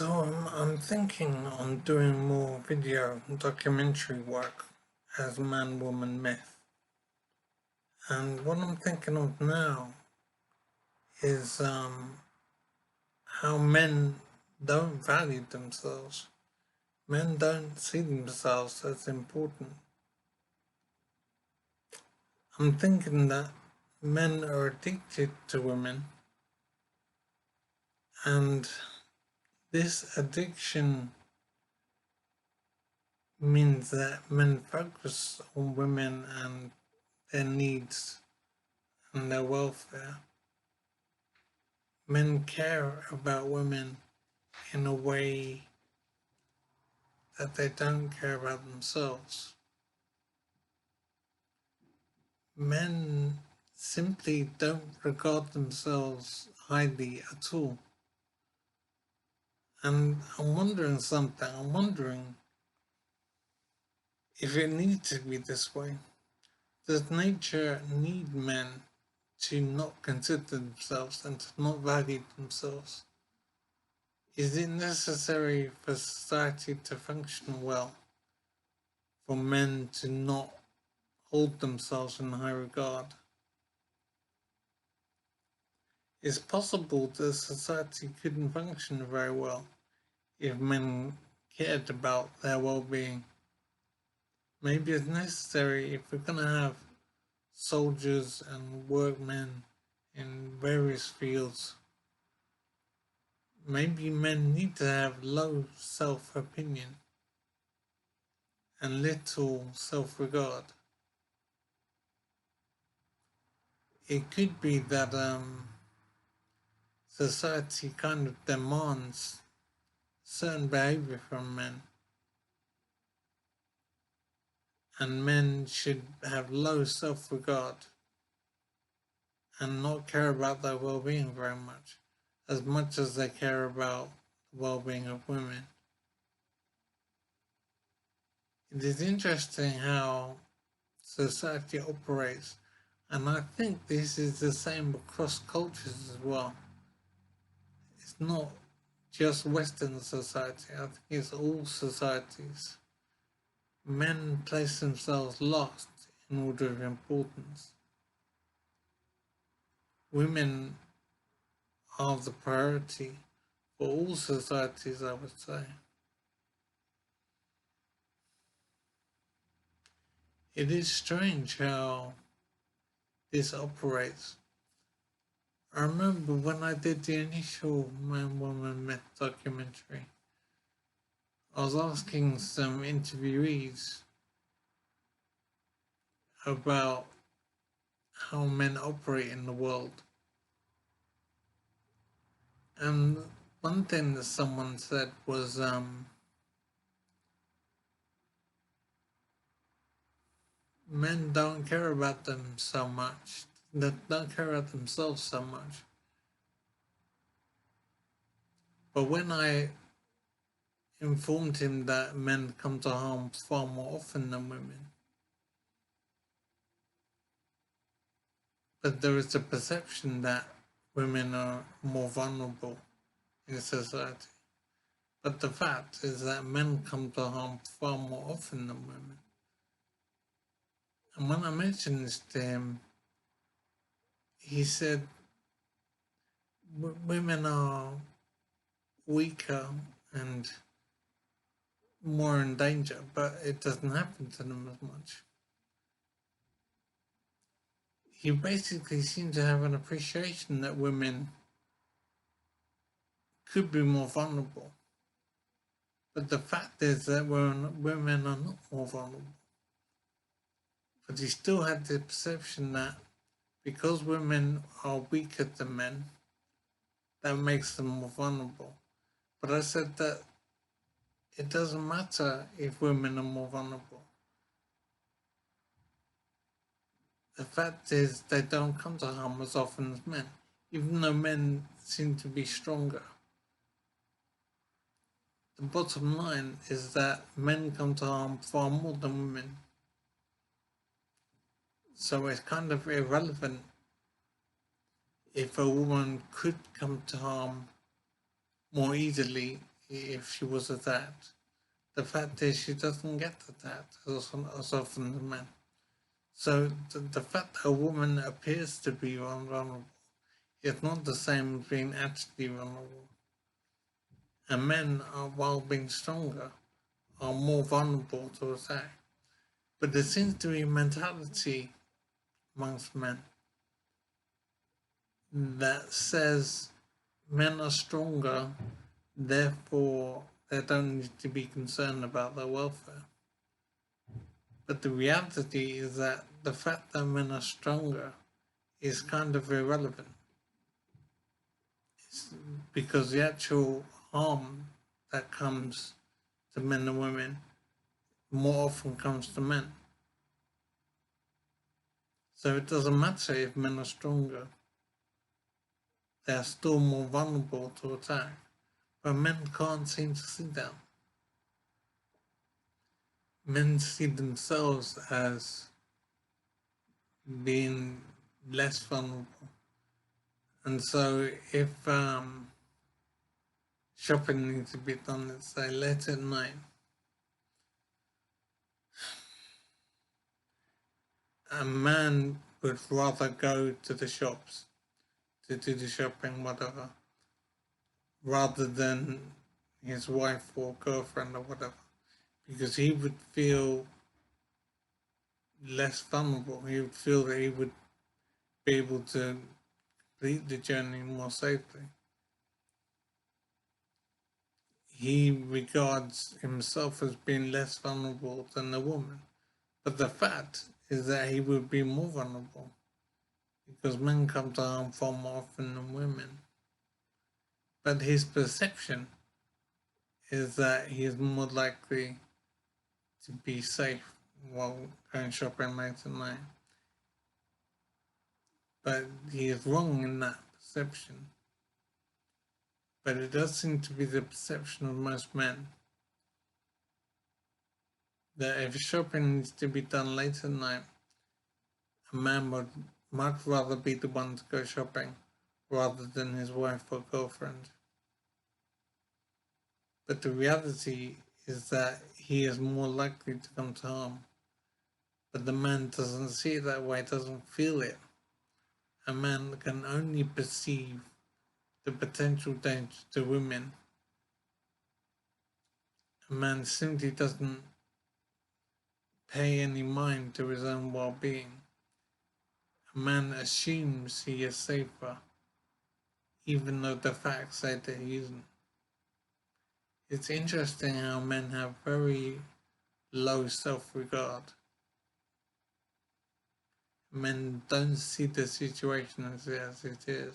I'm thinking on doing more video documentary work as ManWomanMyth. And what I'm thinking of now is how men don't value themselves. Men don't see themselves as important. I'm thinking that men are addicted to women, and this addiction means that men focus on women and their needs and their welfare. Men care about women in a way that they don't care about themselves. Men simply don't regard themselves highly at all. And I'm wondering something. I'm wondering if it needs to be this way. Does nature need men to not consider themselves and to not value themselves? Is it necessary for society to function well for men to not hold themselves in high regard? It's possible that society couldn't function very well if men cared about their well-being. Maybe it's necessary if we're going to have soldiers and workmen in various fields. Maybe men need to have low self-opinion and little self-regard. It could be that society kind of demands certain behavior from men, and men should have low self-regard and not care about their well-being very much as they care about the well-being of women. It is interesting how society operates, and I think this is the same across cultures as well. It's not just Western society, I think it's all societies. Men place themselves last in order of importance. Women are the priority for all societies, I would say. It is strange how this operates. I remember when I did the initial ManWomanMyth documentary, I was asking some interviewees about how men operate in the world. And one thing that someone said was men don't care about them so much. They don't care about themselves so much. But when I informed him that men come to harm far more often than women, but there is a perception that women are more vulnerable in society. But the fact is that men come to harm far more often than women. And when I mentioned this to him, he said women are weaker and more in danger, but it doesn't happen to them as much. He basically seemed to have an appreciation that women could be more vulnerable. But the fact is that women are not more vulnerable. But he still had the perception that because women are weaker than men, that makes them more vulnerable. But I said that it doesn't matter if women are more vulnerable. The fact is they don't come to harm as often as men, even though men seem to be stronger. The bottom line is that men come to harm far more than women. So it's kind of irrelevant if a woman could come to harm more easily if she was attacked. The fact is she doesn't get attacked as often as men. So the fact that a woman appears to be vulnerable is not the same as being actually vulnerable. And men, while being stronger, are more vulnerable to attack. But there seems to be a mentality amongst men that says men are stronger, therefore they don't need to be concerned about their welfare. But the reality is that the fact that men are stronger is kind of irrelevant. It's because the actual harm that comes to men and women more often comes to men. So it doesn't matter if men are stronger, they are still more vulnerable to attack. But men can't seem to see that. Men see themselves as being less vulnerable. And so if shopping needs to be done, let's say late at night, a man would rather go to the shops to do the shopping, whatever, rather than his wife or girlfriend or whatever, because he would feel less vulnerable. He would feel that he would be able to complete the journey more safely. He regards himself as being less vulnerable than the woman. But the fact is that he would be more vulnerable because men come to harm far more often than women. But his perception is that he is more likely to be safe while going shopping late at night. But he is wrong in that perception. But it does seem to be the perception of most men that if shopping needs to be done late at night, a man would much rather be the one to go shopping rather than his wife or girlfriend. But the reality is that he is more likely to come to harm. But the man doesn't see it that way, doesn't feel it. A man can only perceive the potential danger to women. A man simply doesn't pay any mind to his own well-being. A man assumes he is safer, even though the facts say that he isn't. It's interesting how men have very low self-regard. Men don't see the situation as it is.